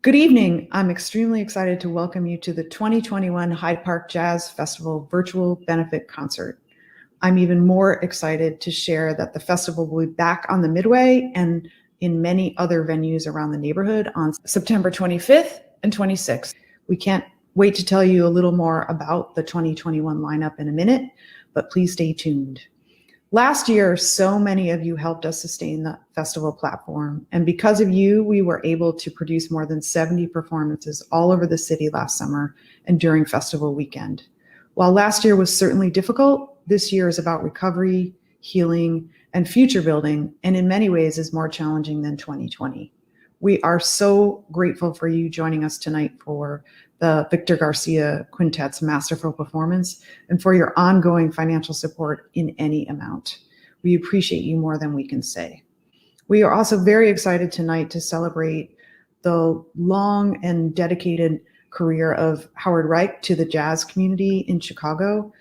Good evening. I'm extremely excited to welcome you to the 2021 Hyde Park Jazz Festival virtual benefit concert. I'm even more excited to share that the festival will be back on the Midway and in many other venues around the neighborhood on September 25th and 26th. We can't wait to tell you a little more about the 2021 lineup in a minute, but please stay tuned. Last year, so many of you helped us sustain the festival platform, and because of you, we were able to produce more than 70 performances all over the city last summer and during festival weekend. While last year was certainly difficult, this year is about recovery, healing, and future building, and in many ways is more challenging than 2020. We are so grateful for you joining us tonight for the Victor Garcia Quintet's masterful performance and for your ongoing financial support in any amount. We appreciate you more than we can say. We are also very excited tonight to celebrate the long and dedicated career of Howard Reich to the jazz community in Chicago.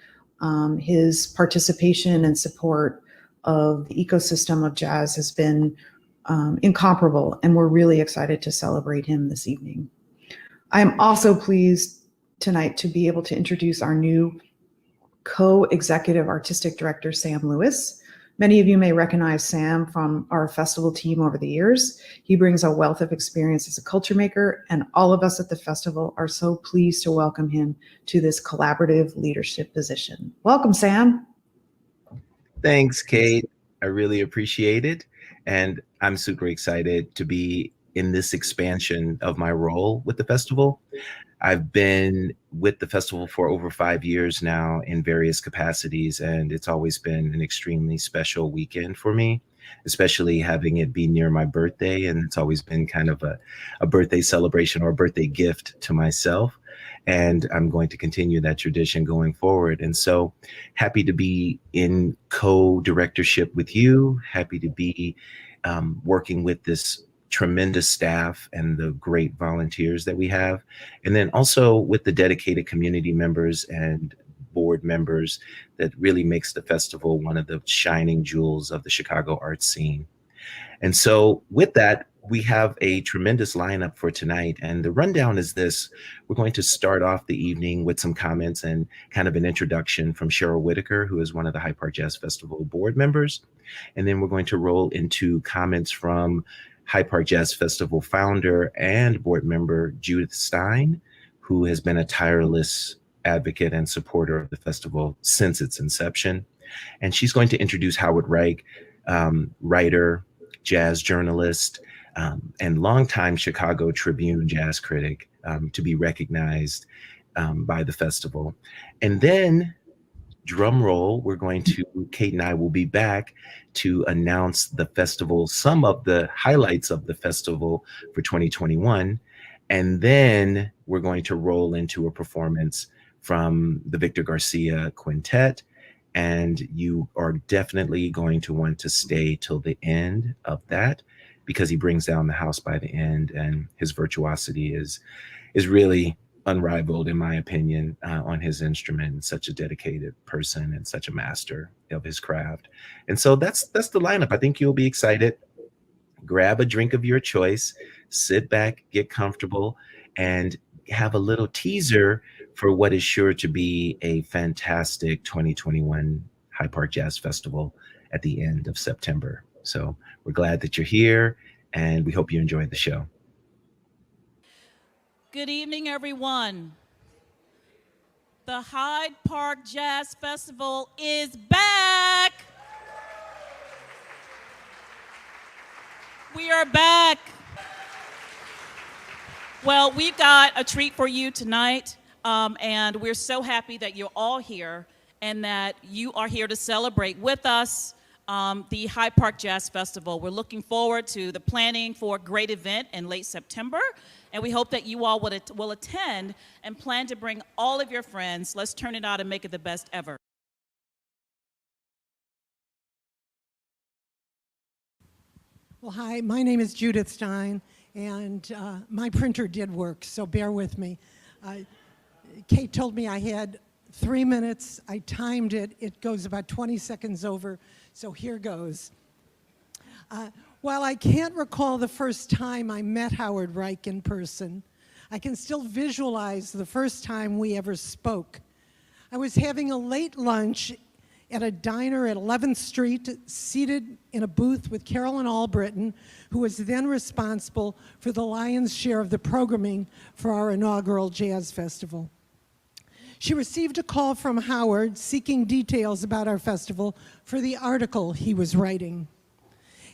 His participation and support of the ecosystem of jazz has been incomparable, and we're really excited to celebrate him this evening. I am also pleased tonight to be able to introduce our new co-executive artistic director, Sam Lewis. Many of you may recognize Sam from our festival team over the years. He brings a wealth of experience as a culture maker, and all of us at the festival are so pleased to welcome him to this collaborative leadership position. Welcome, Sam. Thanks, Kate. I really appreciate it. And I'm super excited to be in this expansion of my role with the festival. I've been with the festival for over 5 years now in various capacities, and it's always been an extremely special weekend for me, especially having it be near my birthday. And it's always been kind of a birthday celebration or a birthday gift to myself. And I'm going to continue that tradition going forward. And so happy to be in co-directorship with you, happy to be working with this tremendous staff and the great volunteers that we have. And then also with the dedicated community members and board members that really makes the festival one of the shining jewels of the Chicago art scene. And so with that, we have a tremendous lineup for tonight. And the rundown is this. We're going to start off the evening with some comments and kind of an introduction from Cheryl Whitaker, who is one of the Hyde Park Jazz Festival board members. And then we're going to roll into comments from Hyde Park Jazz Festival founder and board member Judith Stein, who has been a tireless advocate and supporter of the festival since its inception. And she's going to introduce Howard Reich, writer, jazz journalist, and longtime Chicago Tribune jazz critic, to be recognized by the festival. And then, drum roll, Kate and I will be back to announce the festival, some of the highlights of the festival for 2021. And then we're going to roll into a performance from the Victor Garcia Quintet. And you are definitely going to want to stay till the end of that, because he brings down the house by the end, and his virtuosity is really unrivaled, in my opinion, on his instrument. Such a dedicated person and such a master of his craft. And so that's the lineup. I think you'll be excited. Grab a drink of your choice, sit back, get comfortable, and have a little teaser for what is sure to be a fantastic 2021 Hyde Park Jazz Festival at the end of September. So we're glad that you're here, and we hope you enjoyed the show. Good evening, everyone. The Hyde Park Jazz Festival is back. We are back. Well, we've got a treat for you tonight, and we're so happy that you're all here and that you are here to celebrate with us the Hyde Park Jazz Festival. We're looking forward to the planning for a great event in late September, and we hope that you all will attend and plan to bring all of your friends. Let's turn it out and make it the best ever. Well, hi, my name is Judith Stein, and my printer did work, so bear with me. Kate told me I had 3 minutes. I timed it. It goes about 20 seconds over, so here goes. While I can't recall the first time I met Howard Reich in person, I can still visualize the first time we ever spoke. I was having a late lunch at a diner at 11th Street, seated in a booth with Carolyn Albritton, who was then responsible for the lion's share of the programming for our inaugural jazz festival. She received a call from Howard seeking details about our festival for the article he was writing.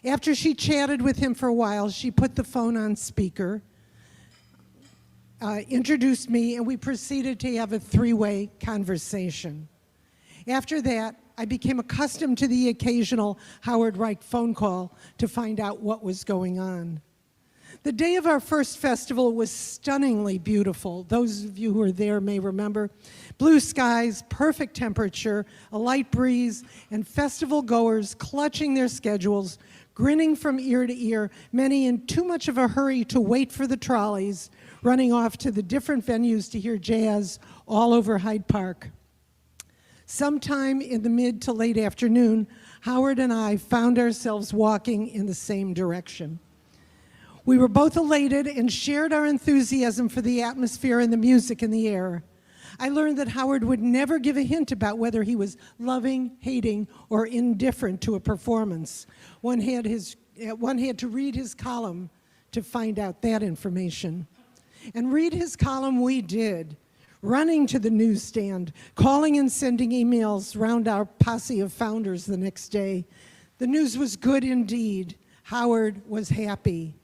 After she chatted with him for a while, she put the phone on speaker, introduced me, and we proceeded to have a three-way conversation. After that, I became accustomed to the occasional Howard Reich phone call to find out what was going on. The day of our first festival was stunningly beautiful. Those of you who were there may remember. Blue skies, perfect temperature, a light breeze, and festival goers clutching their schedules, grinning from ear to ear, many in too much of a hurry to wait for the trolleys, running off to the different venues to hear jazz all over Hyde Park. Sometime in the mid to late afternoon, Howard and I found ourselves walking in the same direction. We were both elated and shared our enthusiasm for the atmosphere and the music in the air. I learned that Howard would never give a hint about whether he was loving, hating, or indifferent to a performance. One had to read his column to find out that information. And read his column we did, running to the newsstand, calling and sending emails round our posse of founders the next day. The news was good indeed. Howard was happy.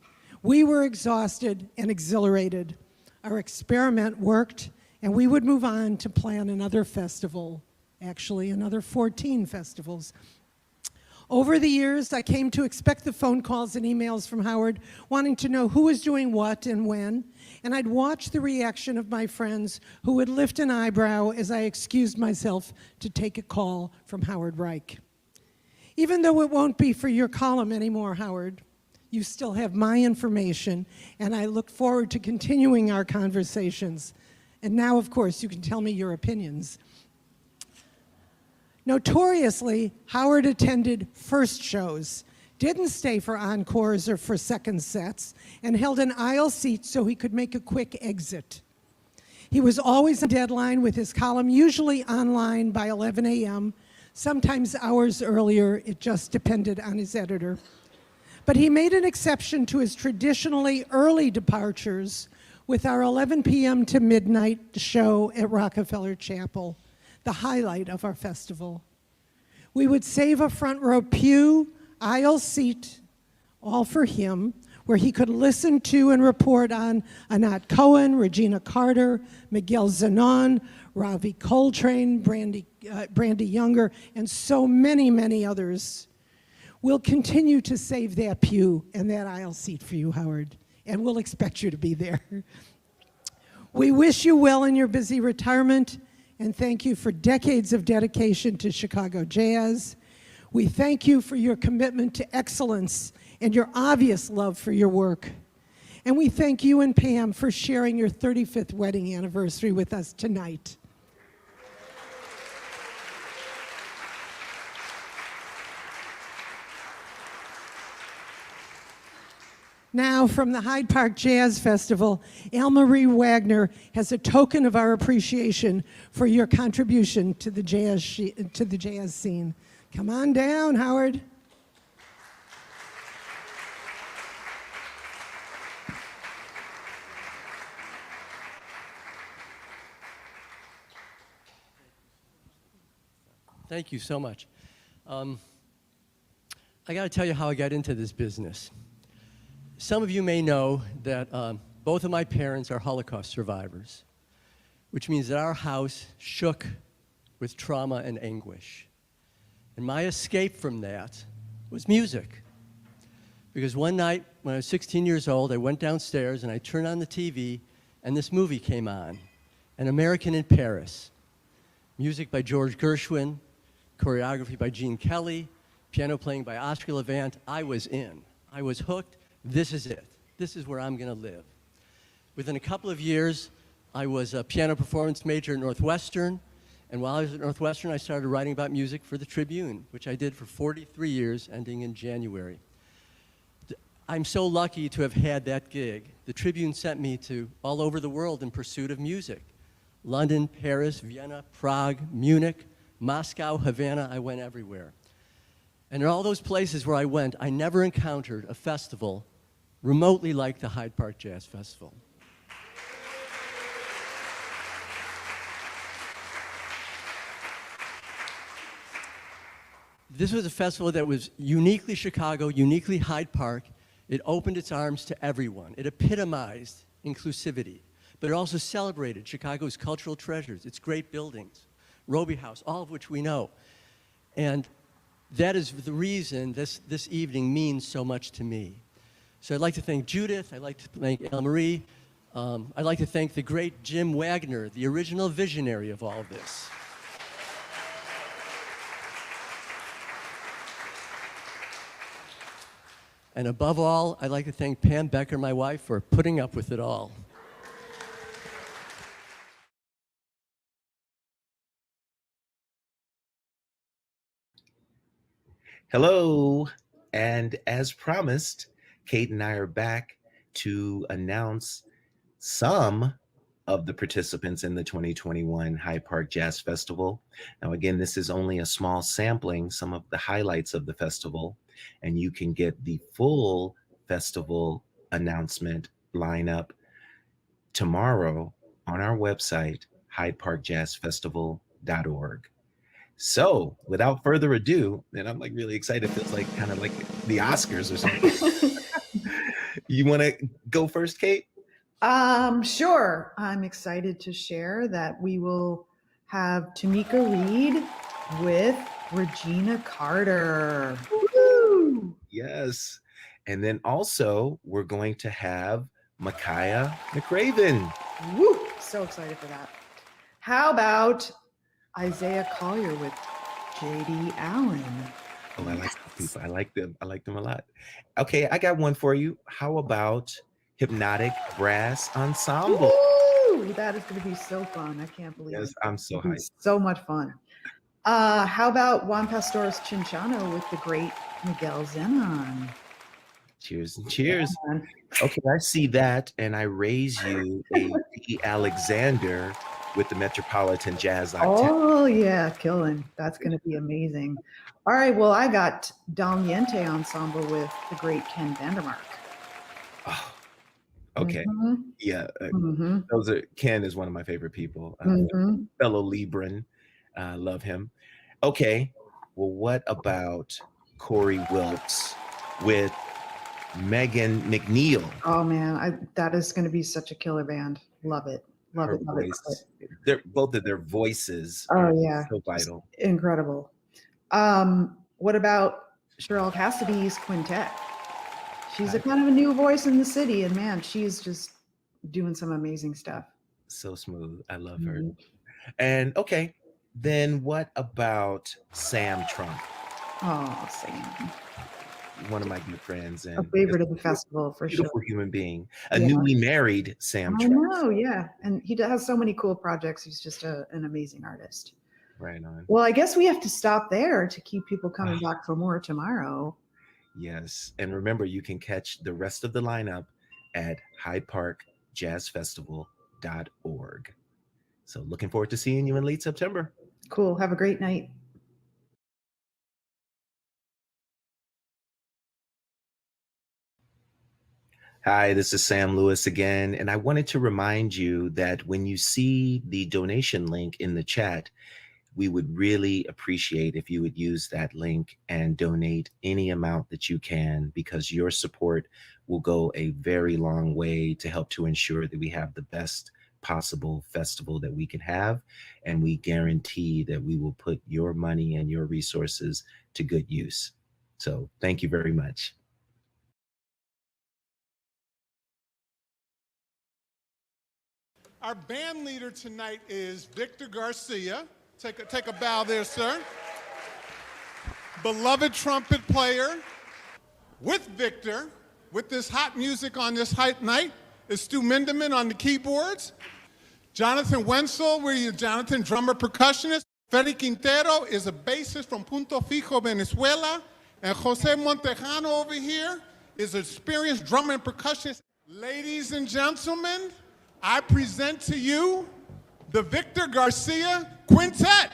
We were exhausted and exhilarated. Our experiment worked, and we would move on to plan another festival, actually another 14 festivals. Over the years, I came to expect the phone calls and emails from Howard, wanting to know who was doing what and when, and I'd watch the reaction of my friends who would lift an eyebrow as I excused myself to take a call from Howard Reich. Even though it won't be for your column anymore, Howard, you still have my information, and I look forward to continuing our conversations. And now, of course, you can tell me your opinions. Notoriously, Howard attended first shows, didn't stay for encores or for second sets, and held an aisle seat so he could make a quick exit. He was always on deadline with his column, usually online by 11 a.m., sometimes hours earlier. It just depended on his editor. But he made an exception to his traditionally early departures with our 11 p.m. to midnight show at Rockefeller Chapel, the highlight of our festival. We would save a front row pew, aisle seat, all for him, where he could listen to and report on Anat Cohen, Regina Carter, Miguel Zenon, Ravi Coltrane, Brandy Younger, and so many, many others. We'll continue to save that pew and that aisle seat for you, Howard, and we'll expect you to be there. We wish you well in your busy retirement, and thank you for decades of dedication to Chicago jazz. We thank you for your commitment to excellence and your obvious love for your work. And we thank you and Pam for sharing your 35th wedding anniversary with us tonight. Now, from the Hyde Park Jazz Festival, Al-Marie Wagner has a token of our appreciation for your contribution to the jazz scene. Come on down, Howard. Thank you so much. I got to tell you how I got into this business. Some of you may know that both of my parents are Holocaust survivors, which means that our house shook with trauma and anguish. And my escape from that was music. Because one night, when I was 16 years old, I went downstairs and I turned on the TV, and this movie came on, An American in Paris. Music by George Gershwin, choreography by Gene Kelly, piano playing by Oscar Levant. I was in. I was hooked. This is it. This is where I'm going to live. Within a couple of years, I was a piano performance major at Northwestern, and while I was at Northwestern, I started writing about music for the Tribune, which I did for 43 years, ending in January. I'm so lucky to have had that gig. The Tribune sent me to all over the world in pursuit of music. London, Paris, Vienna, Prague, Munich, Moscow, Havana, I went everywhere. And in all those places where I went, I never encountered a festival remotely like the Hyde Park Jazz Festival. This was a festival that was uniquely Chicago, uniquely Hyde Park. It opened its arms to everyone. It epitomized inclusivity, but it also celebrated Chicago's cultural treasures, its great buildings, Roby House, all of which we know. And that is the reason this evening means so much to me. So I'd like to thank Judith, I'd like to thank Elle Marie, I'd like to thank the great Jim Wagner, the original visionary of all of this. And above all, I'd like to thank Pam Becker, my wife, for putting up with it all. Hello, and as promised, Kate and I are back to announce some of the participants in the 2021 Hyde Park Jazz Festival. Now, again, this is only a small sampling, some of the highlights of the festival, and you can get the full festival announcement lineup tomorrow on our website, hydeparkjazzfestival.org. So without further ado, and I'm like really excited, it feels like kind of like the Oscars or something. You want to go first, Kate? Sure. I'm excited to share that we will have Tamika Reed with Regina Carter. Woo! Yes. And then also we're going to have Micaiah McRaven. Woo! So excited for that. How about Isaiah Collier with J.D. Allen? Oh, I like these people. I like them. I like them a lot. Okay, I got one for you. How about Hypnotic Brass Ensemble? Woo! That is going to be so fun. I can't believe it. Yes, I'm so hyped. So much fun. How about Juan Pastor's Chinchano with the great Miguel Zenon? Cheers and cheers. Okay, I see that, and I raise you a D. Alexander with the Metropolitan Jazz Octet. Oh, yeah, killing. That's going to be amazing. All right, well, I got Dal Niente Ensemble with the great Ken Vandermark. Oh, okay. Mm-hmm. Yeah, Mm-hmm. Ken is one of my favorite people. Mm-hmm. Fellow Libran, love him. Okay, well, what about Corey Wilkes with Megan McNeil? Oh, man, that is going to be such a killer band. Love it. Love it. Love it. They're both of their voices. Oh, yeah. So vital. Incredible. What about Cheryl Cassidy's Quintet? She's a kind of a new voice in the city, and man, she's just doing some amazing stuff. So smooth. I love her. And okay, then what about Sam Trump? Oh, Sam. One of my good friends and a favorite of the festival for sure. Beautiful human being. A newly married Sam Trump. I know, yeah. And he has so many cool projects. He's just an amazing artist. Right on. Well, I guess we have to stop there to keep people coming back for more tomorrow. Yes. And remember, you can catch the rest of the lineup at hydeparkjazzfestival.org. So looking forward to seeing you in late September. Cool. Have a great night. Hi, this is Sam Lewis again, and I wanted to remind you that when you see the donation link in the chat, we would really appreciate if you would use that link and donate any amount that you can, because your support will go a very long way to help to ensure that we have the best possible festival that we can have, and we guarantee that we will put your money and your resources to good use. So thank you very much. Our band leader tonight is Victor Garcia. Take a bow there, sir. Beloved trumpet player. With Victor, with this hot music on this hype night, is Stu Minderman on the keyboards. Jonathan Wenzel, we're your Jonathan, drummer percussionist. Freddy Quintero is a bassist from Punto Fijo, Venezuela. And Jose Montejano over here is an experienced drummer and percussionist. Ladies and gentlemen, I present to you the Victor Garcia Quintet.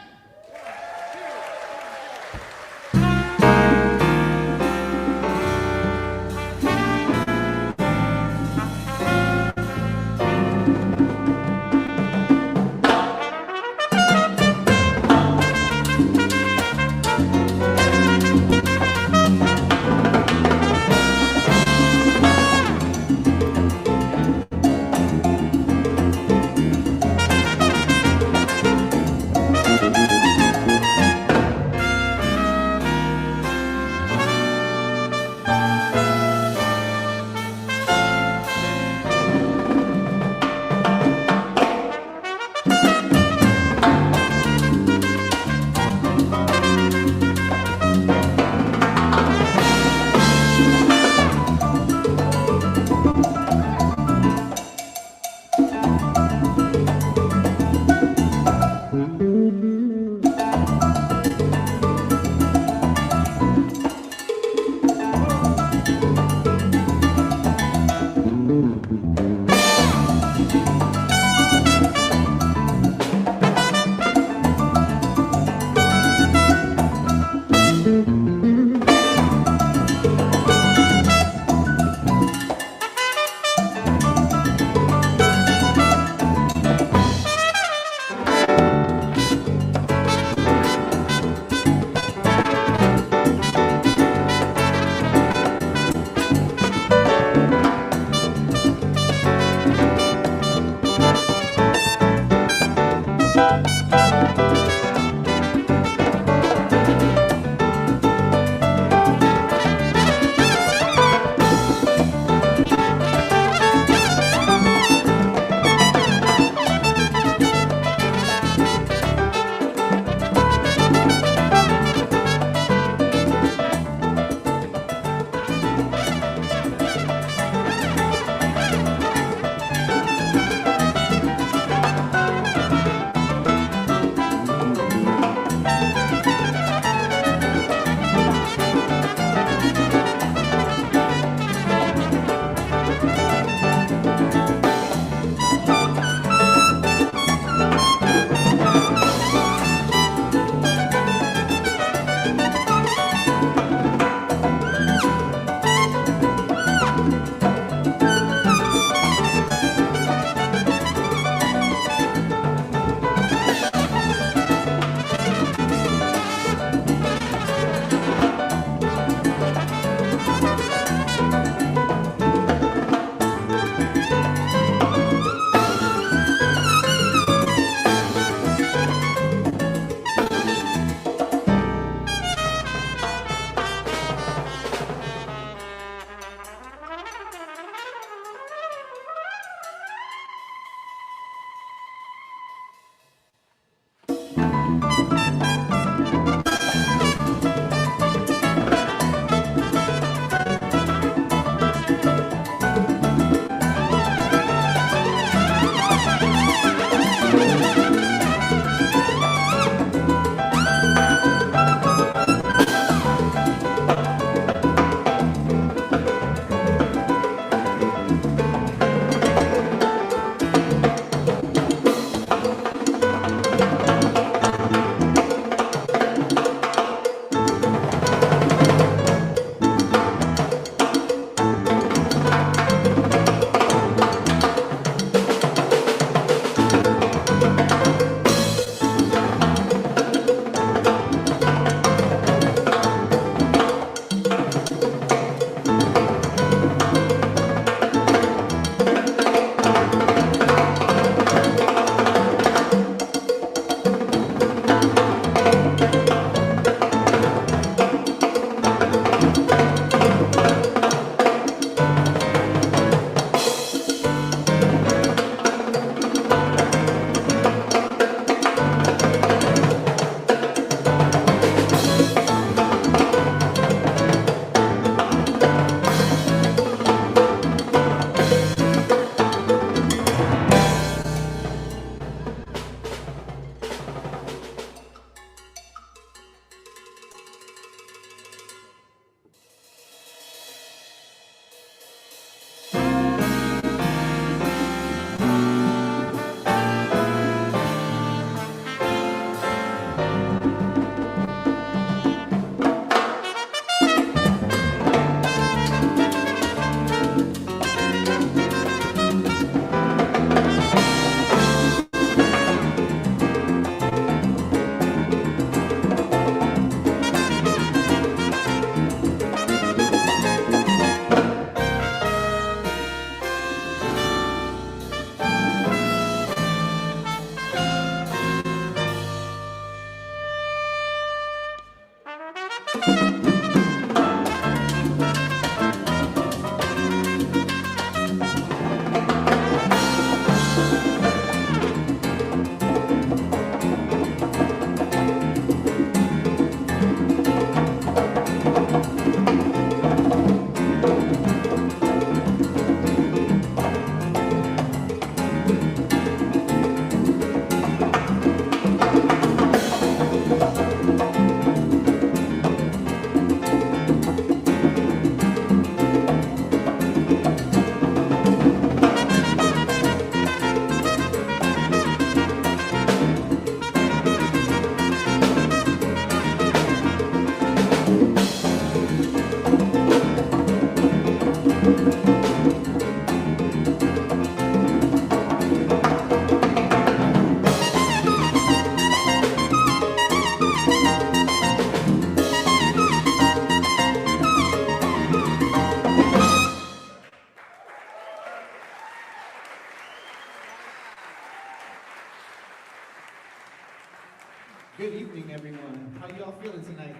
Good evening, everyone. How you all feeling tonight?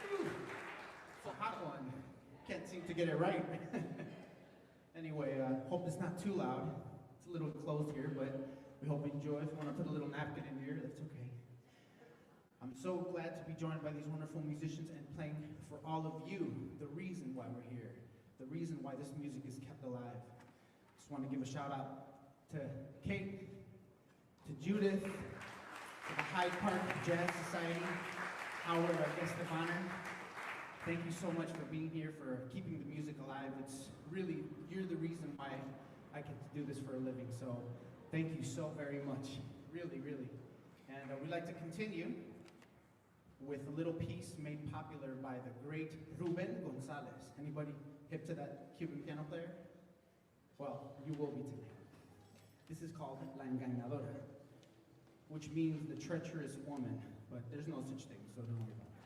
Whew. It's a hot one. Can't seem to get it right. Anyway, hope it's not too loud. It's a little closed here, but we hope you enjoy. If you want to put a little napkin in here, that's okay. I'm so glad to be joined by these wonderful musicians and playing for all of you, the reason why we're here, the reason why this music is kept alive. Just want to give a shout out to Kate, to Judith, to the Hyde Park Jazz Society, Howard, our guest of honor. Thank you so much for being here, for keeping the music alive. It's really, you're the reason why I get to do this for a living. So thank you so very much, really, really. And we'd like to continue with a little piece made popular by the great Ruben Gonzalez. Anybody hip to that Cuban piano player? Well, you will be tonight. This is called La Engañadora, which means the treacherous woman, but there's no such thing, so don't worry about it.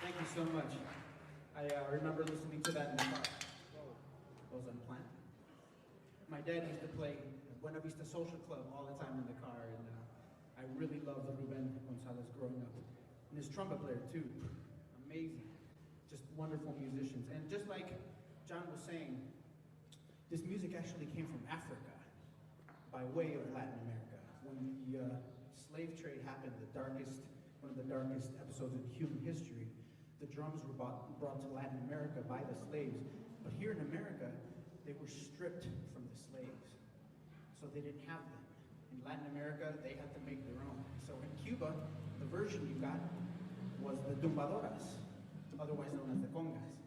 Thank you so much. I remember listening to that in the car. That was unplanned. My dad used to play Buena Vista Social Club all the time in the car, and I really loved Ruben Gonzalez growing up. And his trumpet player too, amazing, just wonderful musicians. And just like John was saying, this music actually came from Africa by way of Latin America. When the slave trade happened, one of the darkest episodes in human history, the drums were brought to Latin America by the slaves. But here in America, they were stripped from the slaves. So they didn't have them. In Latin America, they had to make their own. So in Cuba, the version you got was the tumbadoras, otherwise known as the congas.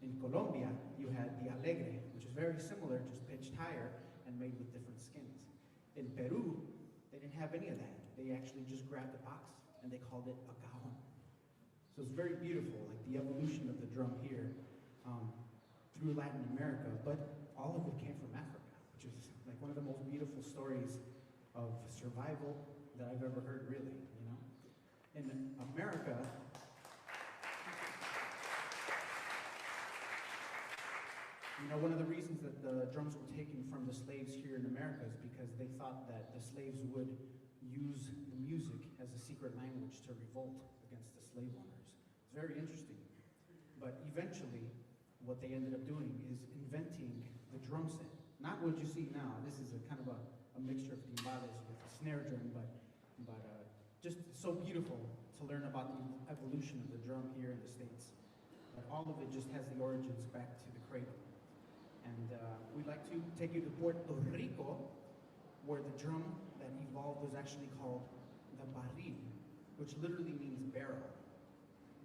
In Colombia, you had the alegre, which is very similar, just pitched higher and made with different skins. In Peru, they didn't have any of that. They actually just grabbed a box and they called it a cajon. So it's very beautiful, like the evolution of the drum here through Latin America, but all of it came from Africa, which is like one of the most beautiful stories of survival that I've ever heard, really, you know? In America, you know, one of the reasons that the drums were taken from the slaves here in America is because they thought that the slaves would use the music as a secret language to revolt against the slave owners. It's very interesting. But eventually, what they ended up doing is inventing the drum set. Not what you see now. This is a kind of a mixture of timbales with a snare drum, but just so beautiful to learn about the evolution of the drum here in the States. But all of it just has the origins back to the cradle. And we'd like to take you to Puerto Rico, where the drum that evolved was actually called the barril, which literally means barrel,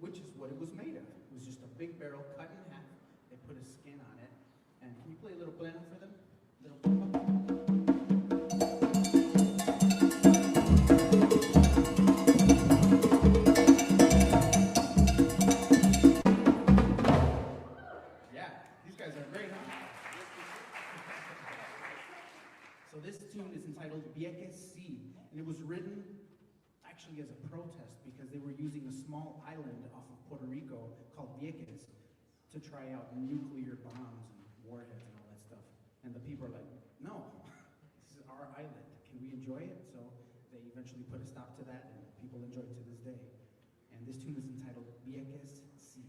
which is what it was made of. It was just a big barrel cut in half. They put a skin on it. And can you play a little plena for them? Yeah, these guys are great, huh? So this tune is entitled Vieques Sea, and it was written actually as a protest because they were using a small island off of Puerto Rico called Vieques to try out nuclear bombs and warheads and all that stuff. And the people are like, no, this is our island. Can we enjoy it? So they eventually put a stop to that, and people enjoy it to this day. And this tune is entitled Vieques Sí.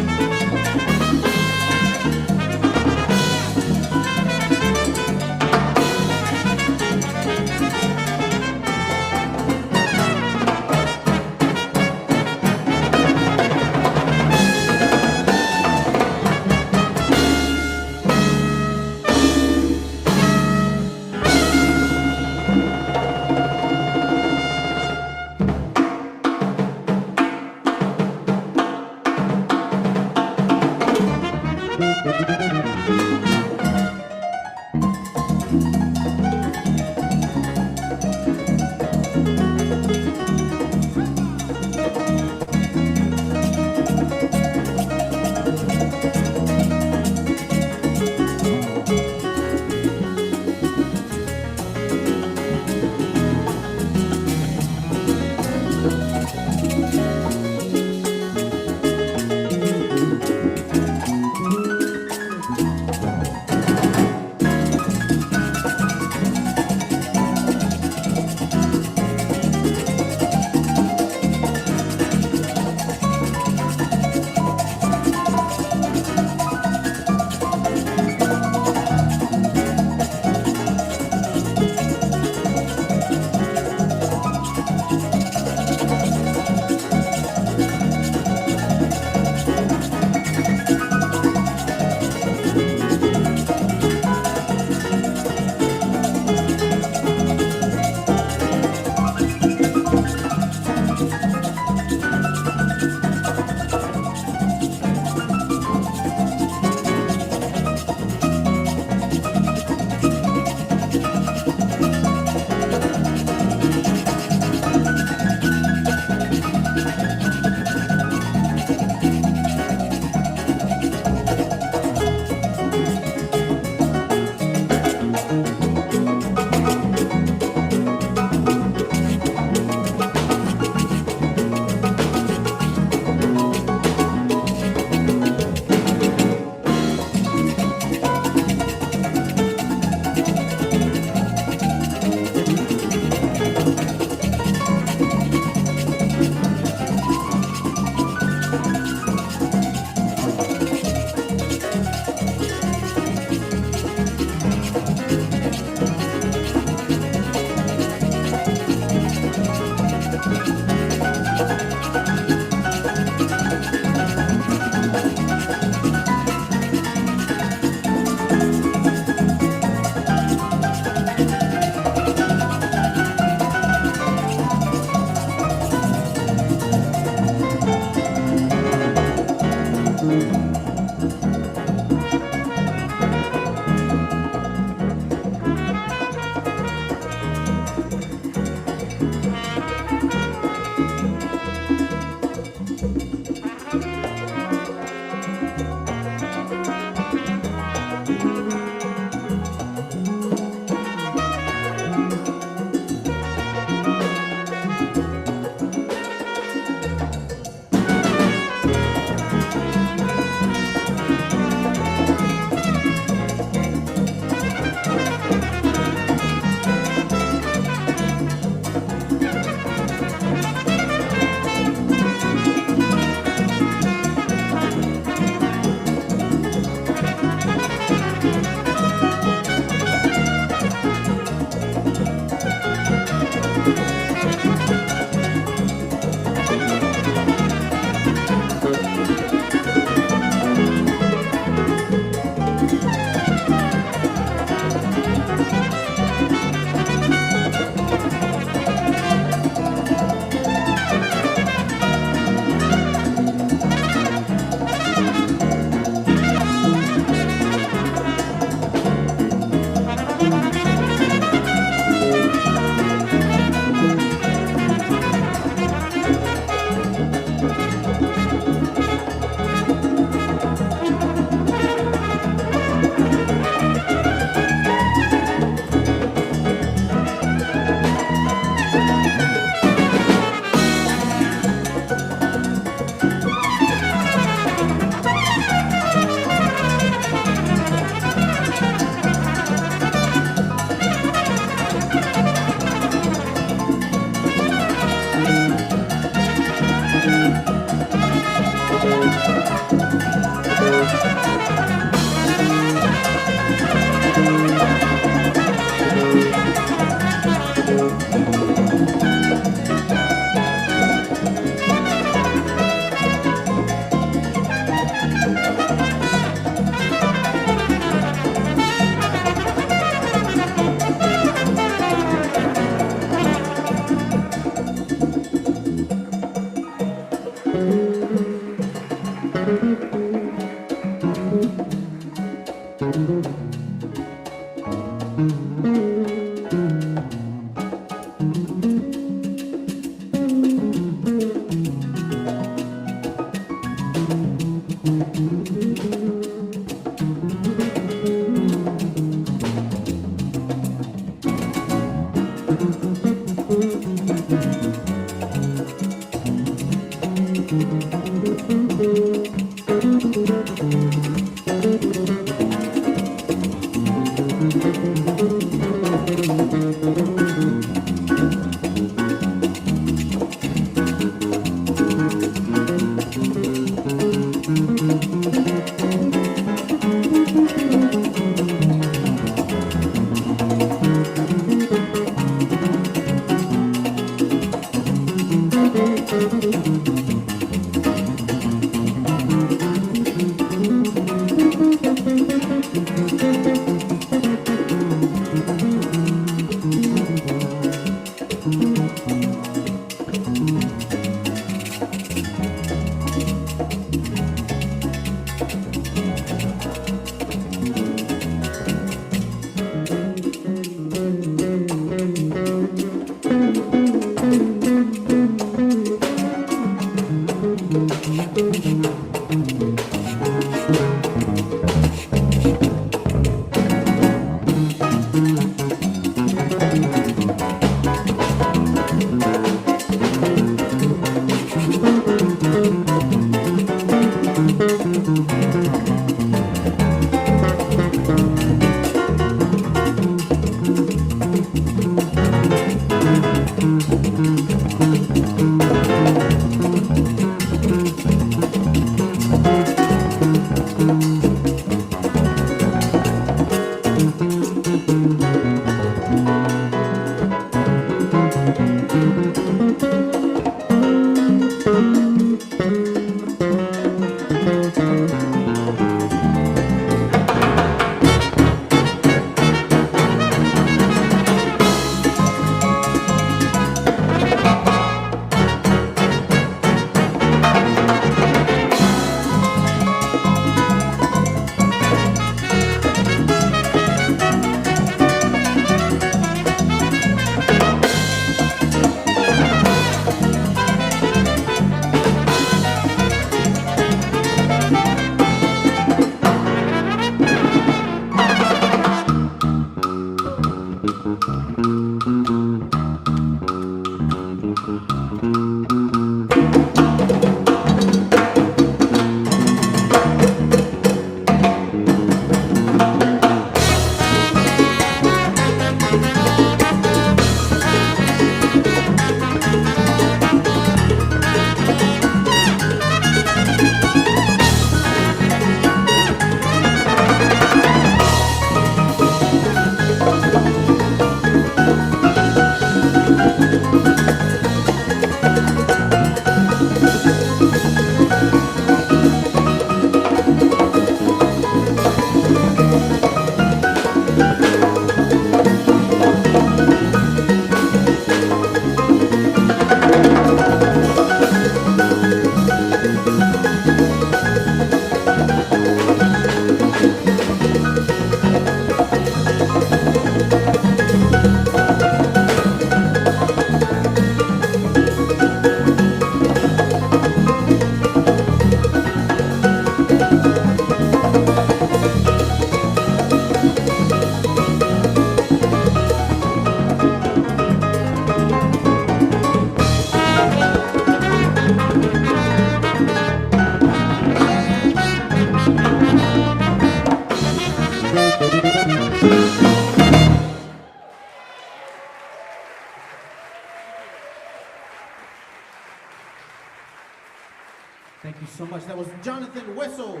Thank you so much. That was Jonathan Wessel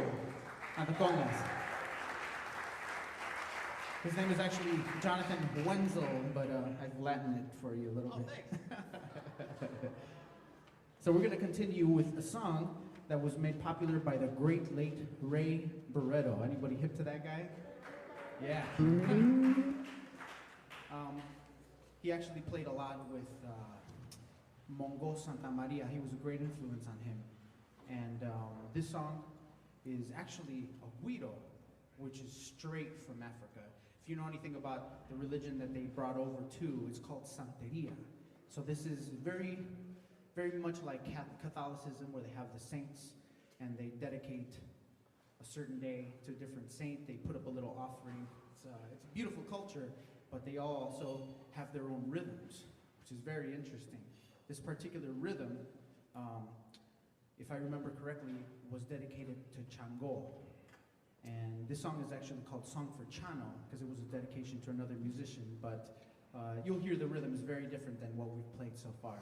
on the congas. His name is actually Jonathan Wenzel, but I've Latined it for you a little bit. So we're going to continue with a song that was made popular by the great late Ray Barretto. Anybody hip to that guy? Yeah. He actually played a lot with Mongo Santa Maria. He was a great influence on him. And this song is actually a guiro which is straight from Africa. If you know anything about the religion that they brought over too, it's called Santeria. So this is very, very much like Catholicism, where they have the saints and they dedicate a certain day to a different saint. They put up a little offering. It's a beautiful culture, but they all also have their own rhythms, which is very interesting. This particular rhythm, if I remember correctly, was dedicated to Chango. And this song is actually called Song for Chano, because it was a dedication to another musician, but you'll hear the rhythm is very different than what we've played so far.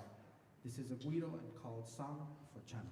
This is a guiro and called Song for Chano.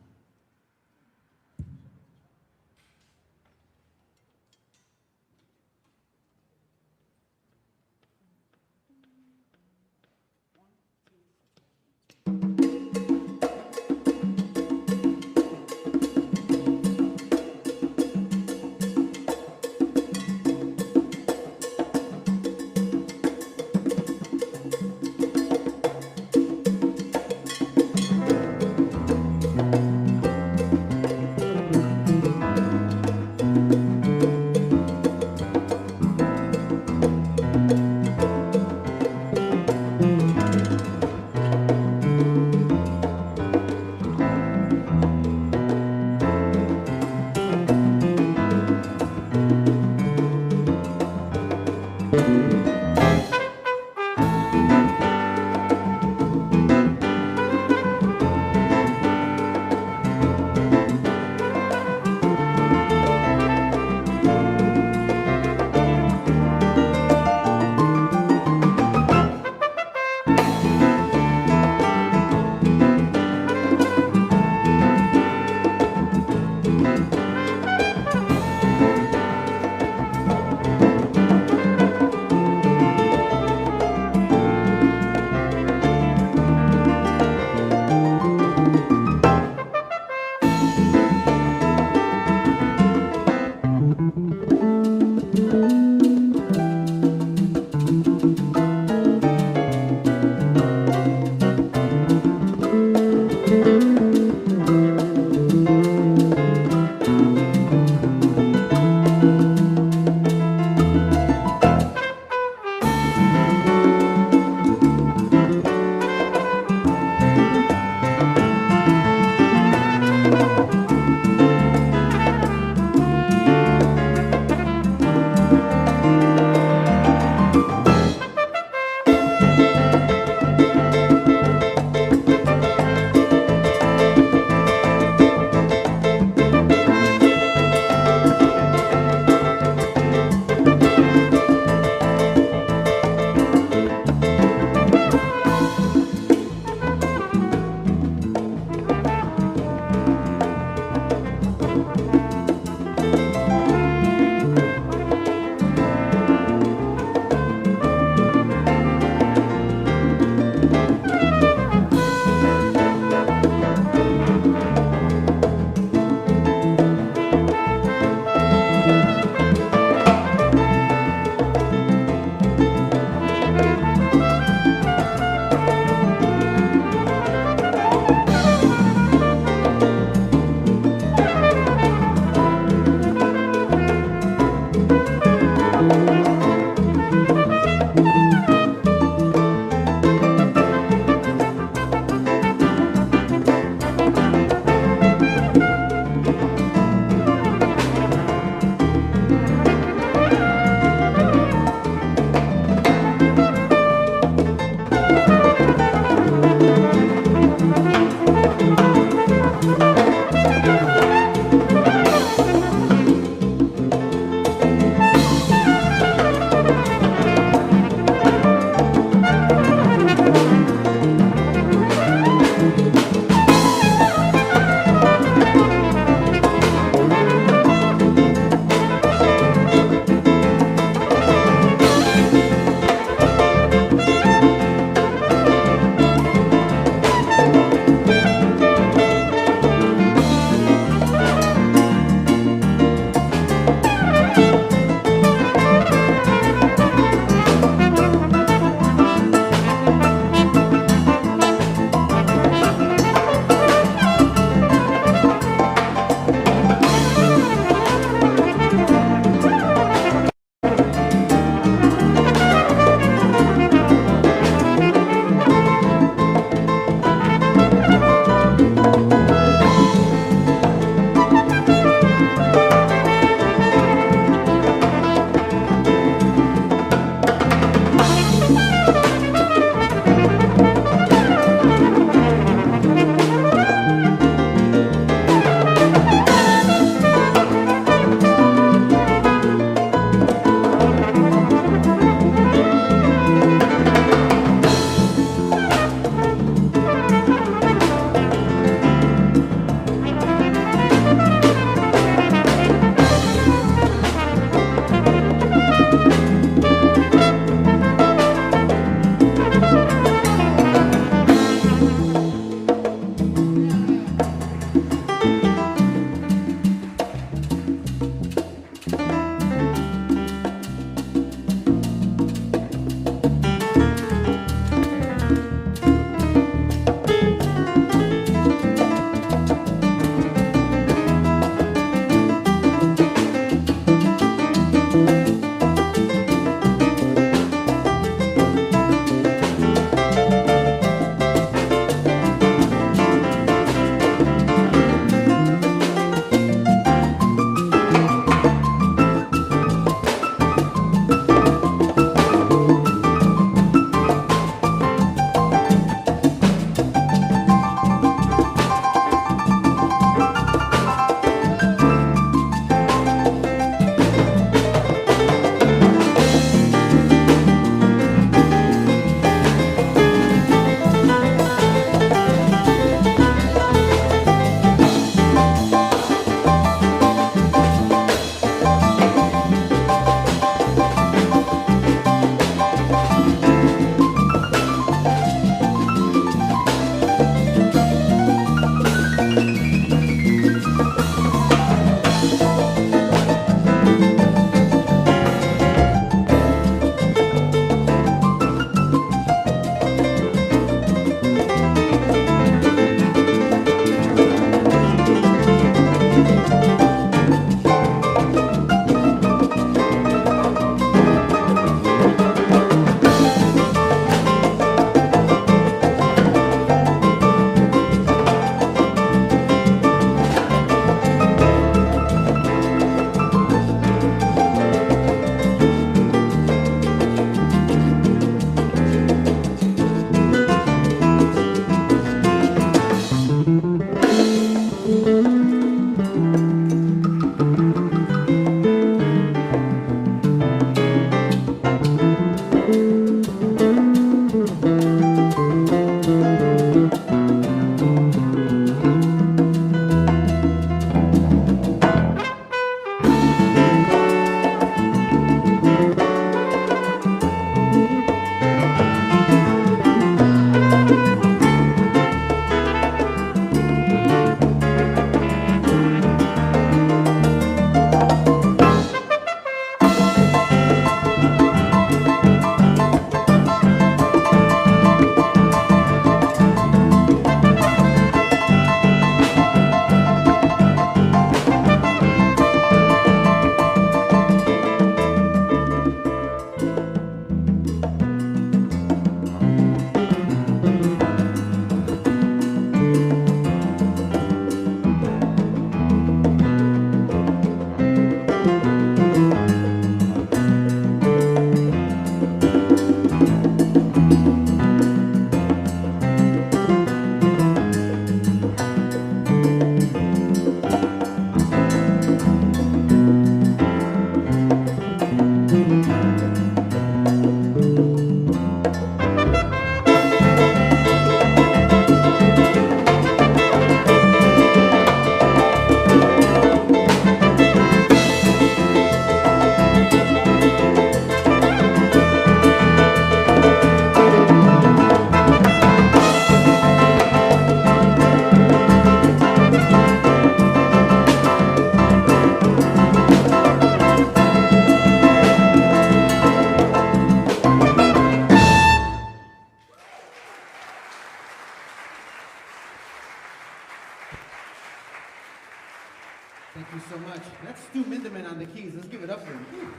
so much. That's Stu Mindeman on the keys. Let's give it up for him. Whew.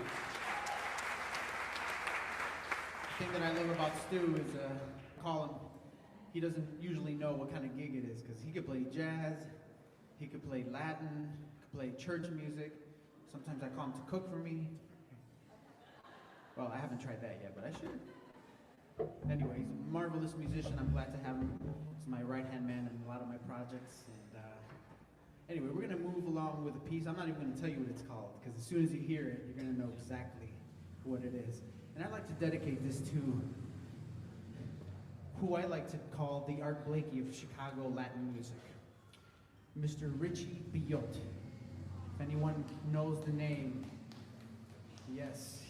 The thing that I love about Stu is, call him, he doesn't usually know what kind of gig it is, because he could play jazz, he could play Latin, could play church music. Sometimes I call him to cook for me. Well, I haven't tried that yet, but I should. Anyway, he's a marvelous musician. I'm glad to have him. He's my right-hand man in a lot of my projects. And anyway, we're going to move along with a piece. I'm not even going to tell you what it's called, because as soon as you hear it, you're going to know exactly what it is. And I'd like to dedicate this to who I like to call the Art Blakey of Chicago Latin music, Mr. Richie Billot. If anyone knows the name, yes,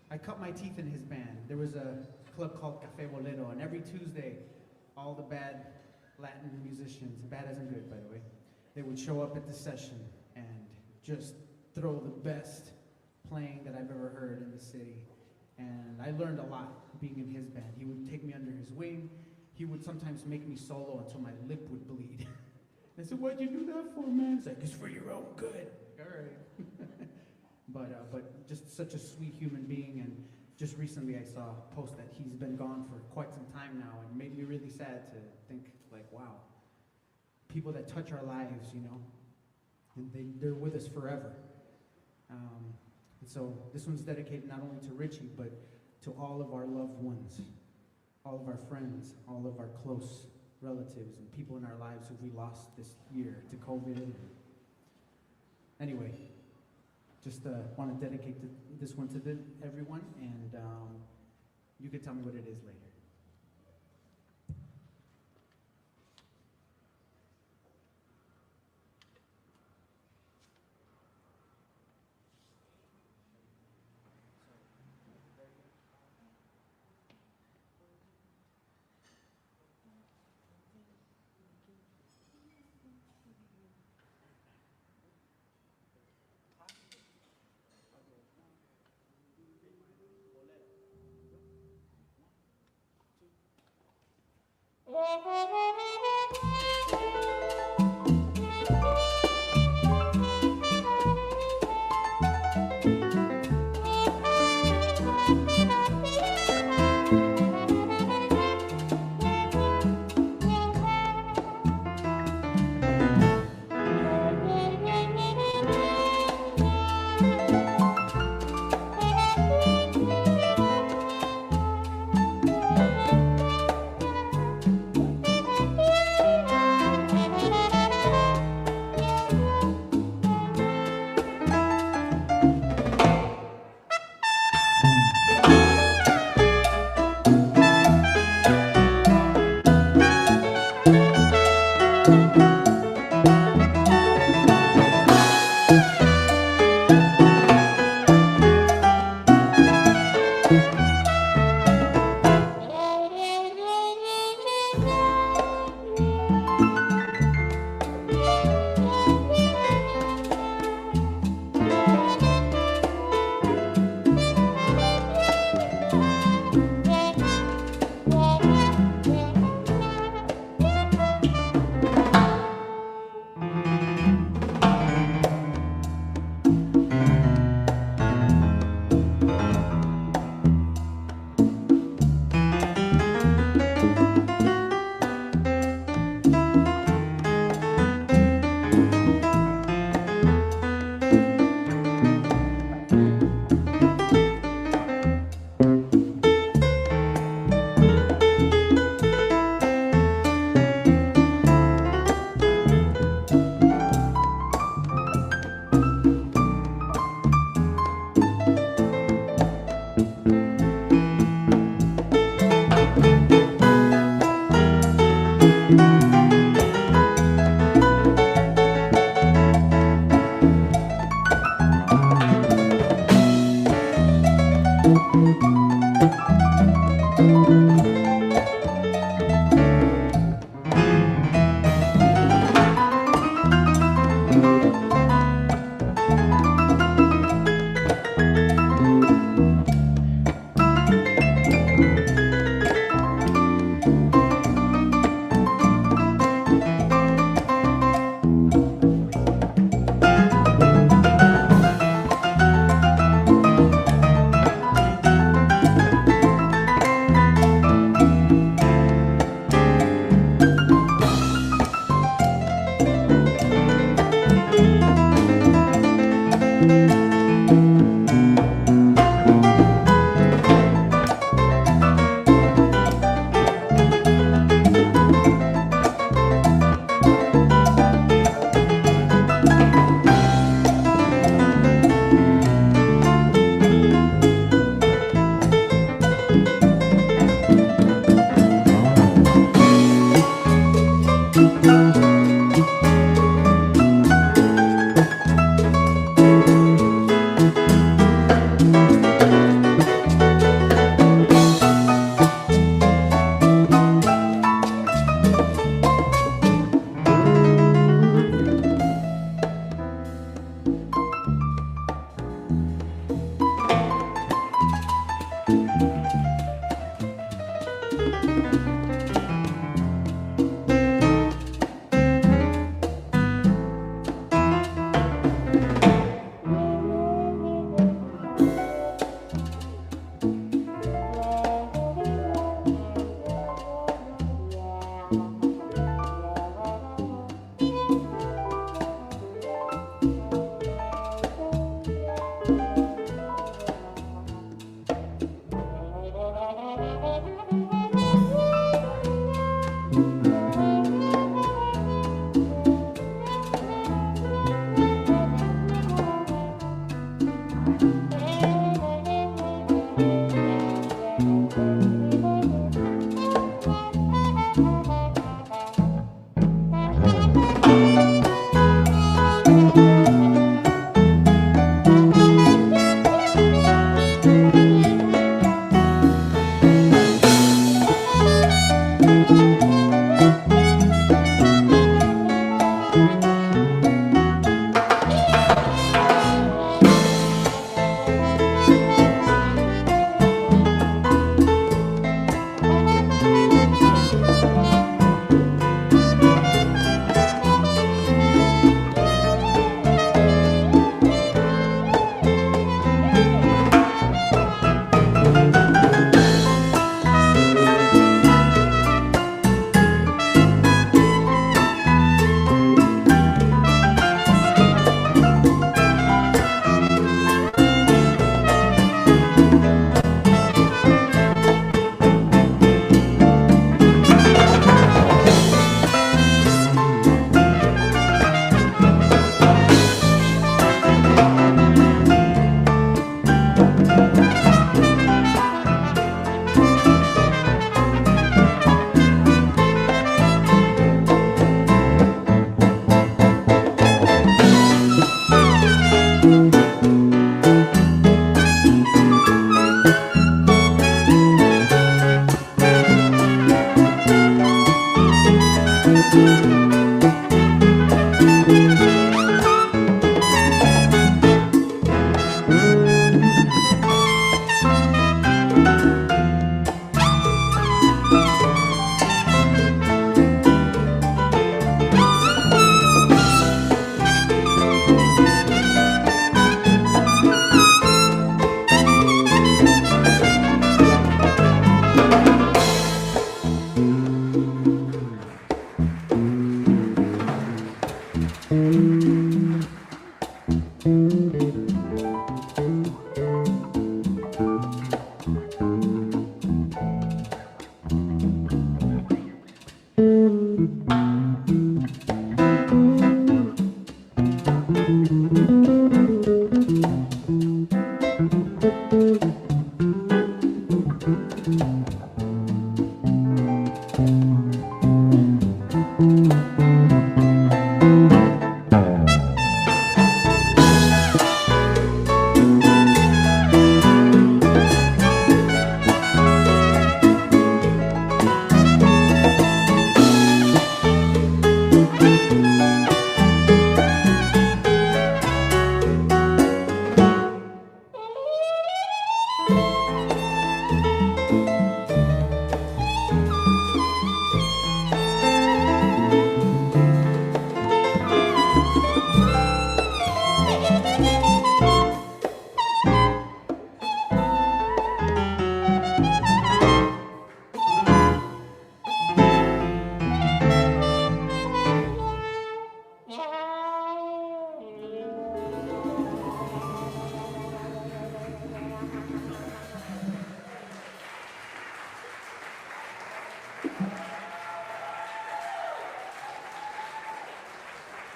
I cut my teeth in his band. There was a club called Café Bolero, and every Tuesday, all the bad Latin musicians, bad as in good, by the way, they would show up at the session and just throw the best playing that I've ever heard in the city. And I learned a lot being in his band. He would take me under his wing. He would sometimes make me solo until my lip would bleed. I said, "What'd you do that for, man?" He's like, "It's for your own good." All right. But just such a sweet human being, and just recently I saw a post that he's been gone for quite some time now, and made me really sad to think, like, wow, people that touch our lives, you know, and they're with us forever. And so this one's dedicated not only to Richie, but to all of our loved ones, all of our friends, all of our close relatives, and people in our lives who we lost this year to COVID. Anyway, just want to dedicate this one to everyone, and you can tell me what it is later.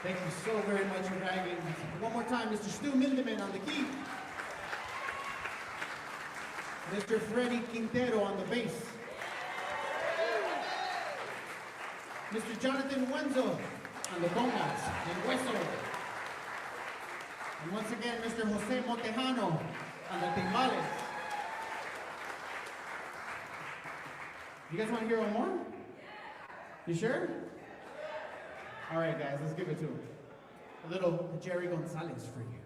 Thank you so very much for dragging. One more time, Mr. Stu Mindeman on the key. Mr. Freddie Quintero on the bass. Mr. Jonathan Wenzel on the congas and hueso. And once again, Mr. Jose Montejano on the timbales. You guys want to hear one more? You sure? All right, guys, let's give it to him. A little Jerry Gonzalez for you.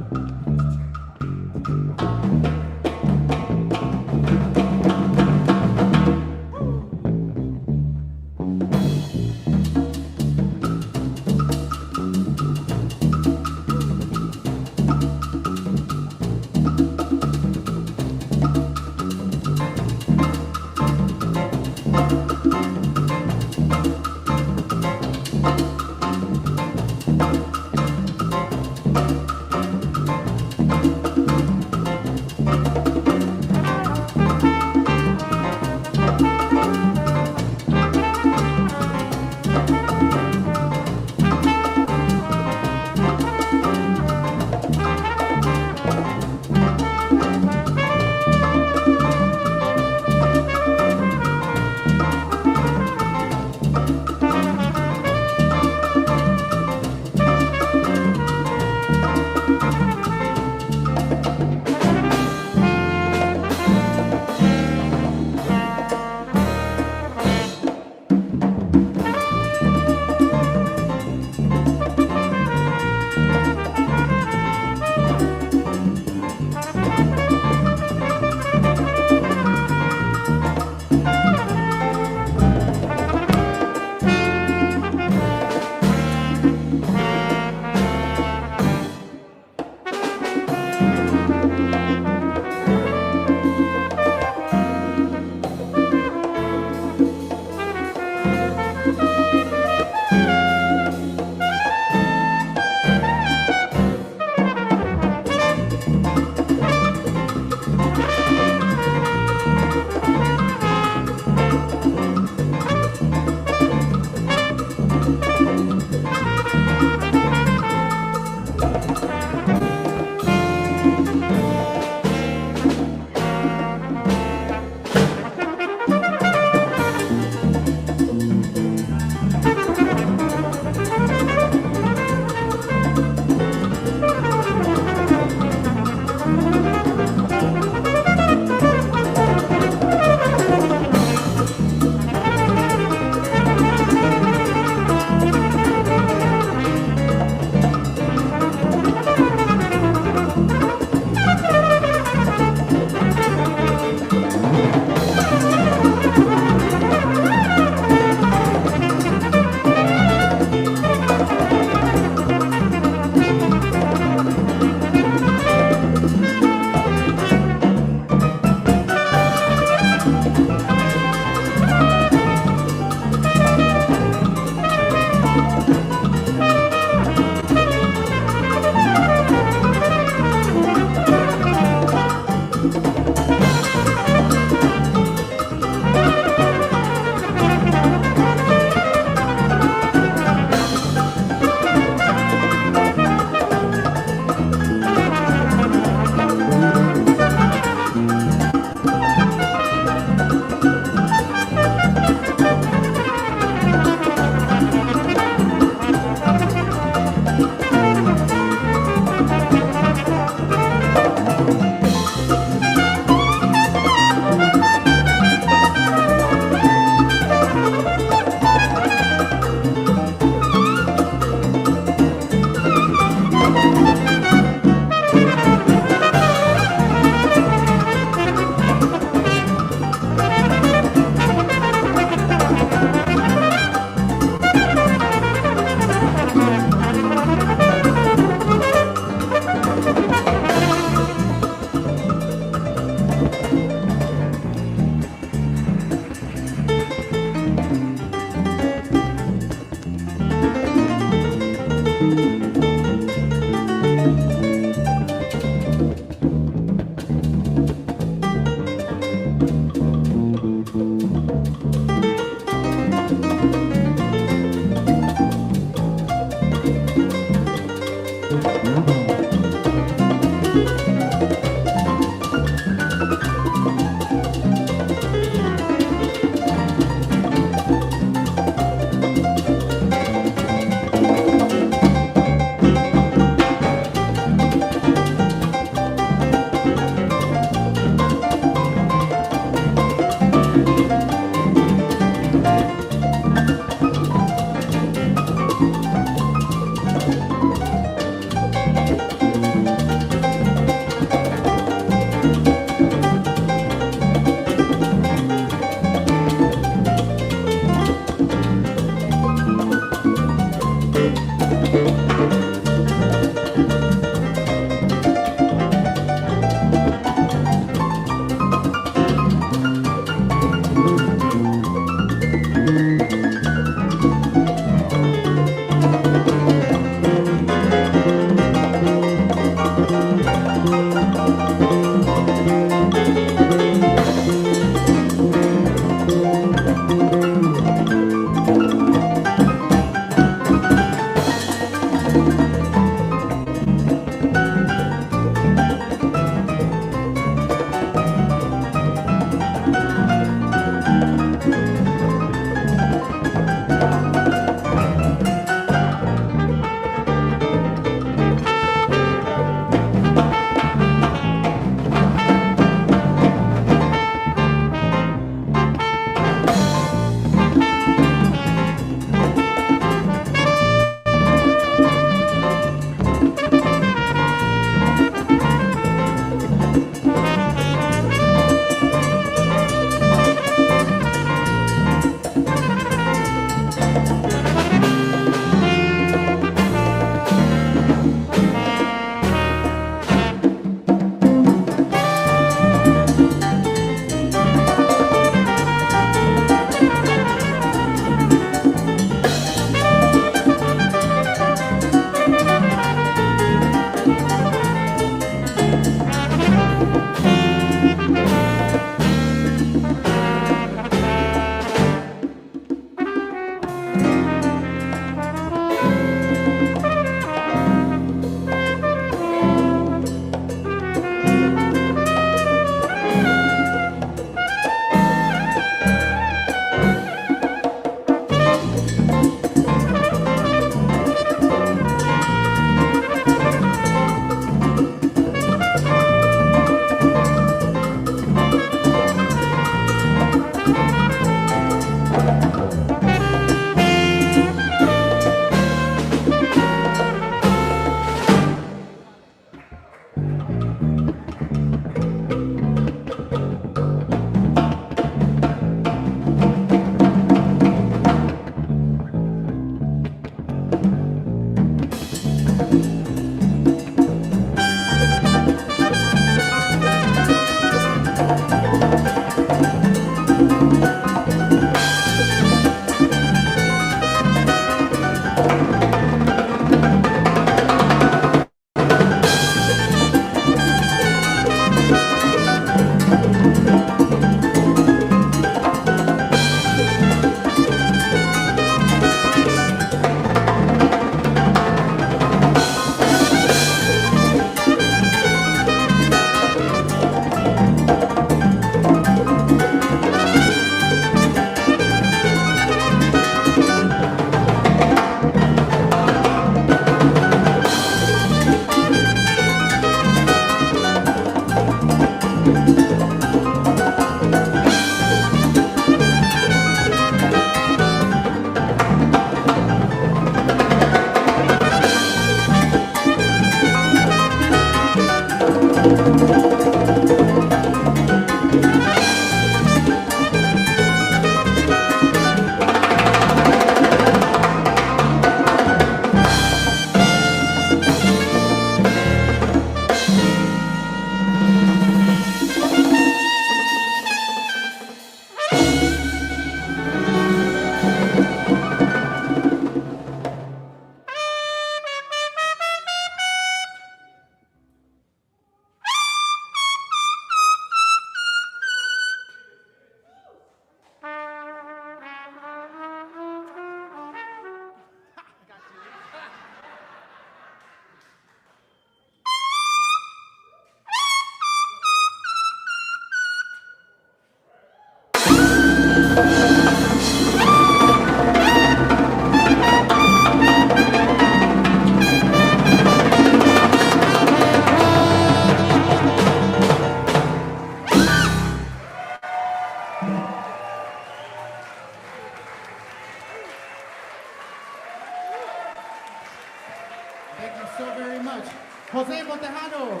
Tejano,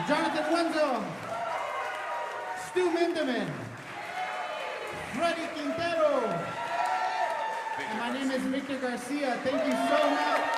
Jonathan Wenzel, Stu Mindeman, Freddie Quintero, and my name is Victor Garcia. Thank you so much.